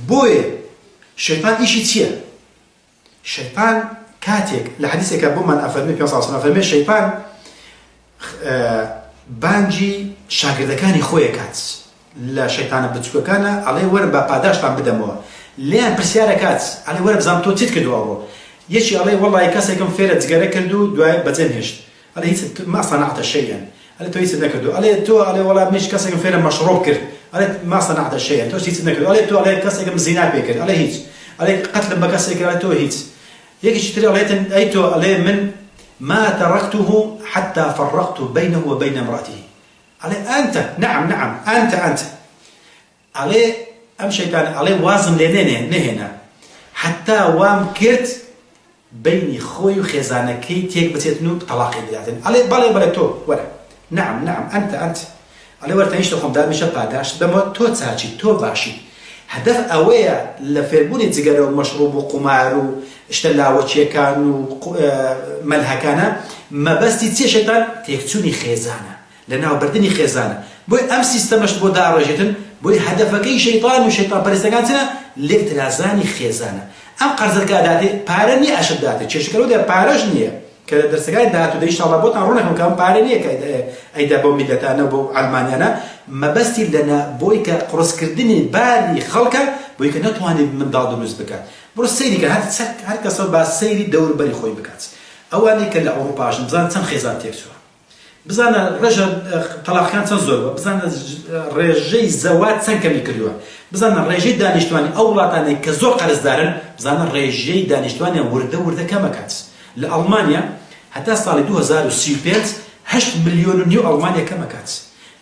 بوي شيطان إيشي تيا شيطان كاتيك لحديثك أبو من أفرمي بيان صلى الله عليه وسلم أفرمي الشيطان بانجي شاگردەکانی خۆی کات لە شەیتانە بچووکەکانە ئەڵێ وەرە بە پاداشتان بدەمەوە لیان پرسیارە کات ئەڵێ وەرە بزانم تۆ چیت کردووە یەکی ئەڵێ وەڵڵی کەسێکم فێرە جگەرە کرد و دوای بەجێم هێشت ئەڵێ هیچ ما صنعت شيئا ئەڵێ تۆ هیچ نەکردو ئەڵێ تۆ ئەڵێ وەڵام مش کەسێکم فێرە مەشڕۆب کرد ئەڵێ ما صنعت شيئا تۆ هیچ نەکردو ئەڵێ تۆ ئەڵێ کەسێکم زینا پێ کرد ئەڵێ هیچ ئەڵێ قەتلم بە کەسێک ئەڵێ تۆ هیچ یەکیشی تر ئەڵێتن ئەی تۆ ئەڵێ من ما تركته حتى فرقت بينه وبين امرأته علي أنت نعم أنت علي أم شيطان علي وازم لنا نهنا حتى وام كرت بيني خوي وخزانكي تيك بتيتنو طلاقي بداتن علي بالي تو ولا نعم أنت علي ورا تنيش تخم دار مش باداش دم تو تساجي تو باشي هدف أويا لفربوني تجارة ومشروب وقمار اشتلا وشيكان وملهكانا ما بس تيجي شيطان تيكتوني خزانة لأنه بردني خزانة بوي أم سيستمش بو دارجتن بوي هدفك أي شيطان وشيطان بريستانتنا لك تلازاني خزانة أم قرضك داتي بارني أشد داتي شيء شكله ده بارجنيه كذا درسكاي داتو ده إن شاء الله بوت عمرنا كم بارنيه كده أيدا بو مدتنا بو علمانيانا ما بس لنا بوي كقرص كردني بالي خلقه بوي كنتواني من ضاد الوزبكات برو سيري كان هاد كسر باس سيري دور بالي خوي بكات أواني كلا أوروباش بزان تن خزان تيكسو بزان رجل طلاق كان تنزور بزان رجي زواج سن كم يكريوه بزان رجي دانشتواني أولاداني كزور قرض دارن بزان رجي دانشتواني ورده كما كات لألمانيا حتى صار 2035 8 مليون نيو ألمانيا كما كات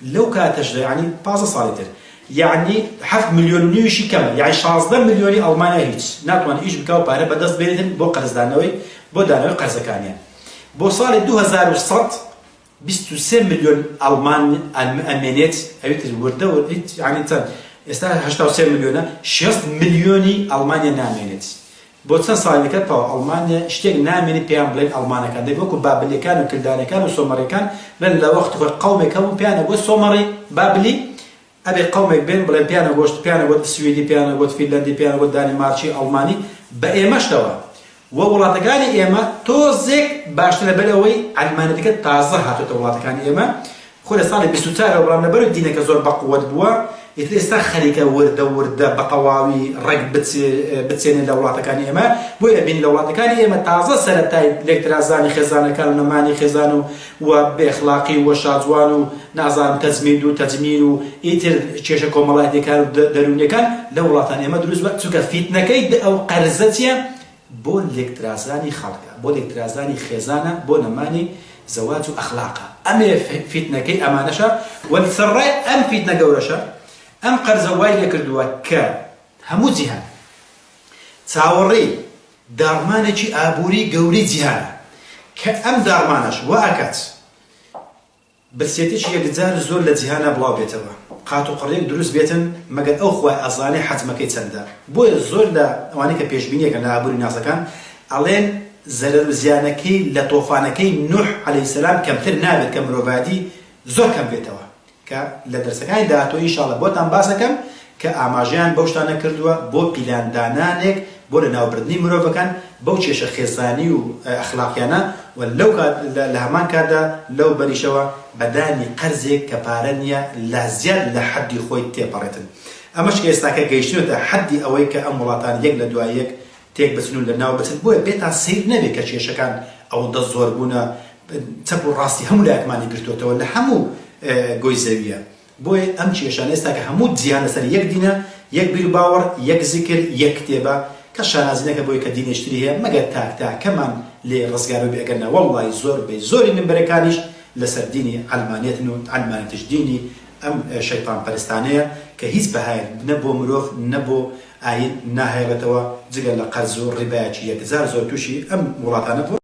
لو كاتش يعني بازا صارتر يعني 7 مليون نيو شي كم يعني 16 مليون ألمانيا هيك ناتوان إيش بكاو باره بدس بينتن بو قرض دانوي بو دانوي قرض كانيا بو صار 2100 23 مليون ألمانيات أيوت الورده يعني تن استا 98 مليون 6 مليوني ألمانيا نامينت بوتسان صار لك تو ألمانيا اشتاق ناميني بيان بلين ألمانيا كان دبوكو بابلي كان وكلداني كان وسومري كان لأن لا وقت قومي كانوا بيان وسومري بابلي أبي قومي بين بلين بيان وقت بيان وقت السويدي بيان وقت فنلندي بيان وقت دانماركي ألماني بأيماش توا وولاتكاني إيما توزك باشتنا بلوي علمانيتك تازه هاتو ولاتكاني إيما خود صار بستوتار وبرامنا بلو دينك زور بقوة بوا يتلستا خليكا ورده بقواوي رق بتسين لولاتكاني إيما بويا بين لولاتكاني إيما تازه سرتاي لكترازاني خزانه كانوا نماني خزانو وبإخلاقي وشاطوانو نعزان تزميدو تجميلو إيتر تشيشا كومالاتي كانوا دروني كان لولاتاني إيما دروز وقت سوكا فيتنكي أو قرزتيا بو الكترازاني خلقه بو الكترازاني خزانه بو نماني زواج اخلاقه ام فتنه امانشه والثراء ام فتنه قورشه ام قرزواي كردوا ك همو جهان تاوري دارمانجي ابوري قوري جهان كام دارمانش واكت بسيتيش يجزال زول لجهانا بلا بيتوا قاتو قريق دروس بيتن مقد أخوة أزاني حتى مكي تسندا بوي الزور لا وانيك بيشبيني كان لابوري ناسا كان ألين زلل زيانكي لطوفانكي نوح عليه السلام كم تر نابت كم روبادي زور كم بيتوا لدرسكان داتو إن شاء الله بوتان باسكم كأماجيان بوشتانا كردوا بو بيلان دانانك بو لناو بردني مروفكان بو تشيش خزاني وأخلاقيانا ولو لهمان كادا لو بريشوا بداني قرزك كبارنيا لازياد لحد خوي تيبارتن اماش كيستاكا جيشنو تا حدي اويك امولاتان يك لدوايك تيك بسنو لناو بس بو بيتا سير نبي كشيشه كان او دزور بونا تبو راسي هم لا ماني قرتو ولا همو جويزويه بو امشي شان استاكا همو زيانه سر يك دينا يك بالباور يك ذكر يك كتابه كشانازينك بو كدين يشتريها ما قد تاك كمان لرزقارو بيقلنا والله زور من بركانيش لسرديني علمانيتنو علمانيتش ديني ام شيطان فلسطينيه كهيز بهاي نبو مروف نبو اي ناهيرتوا زغل قرزو رباجي يك زار زور توشي ام ولاتنا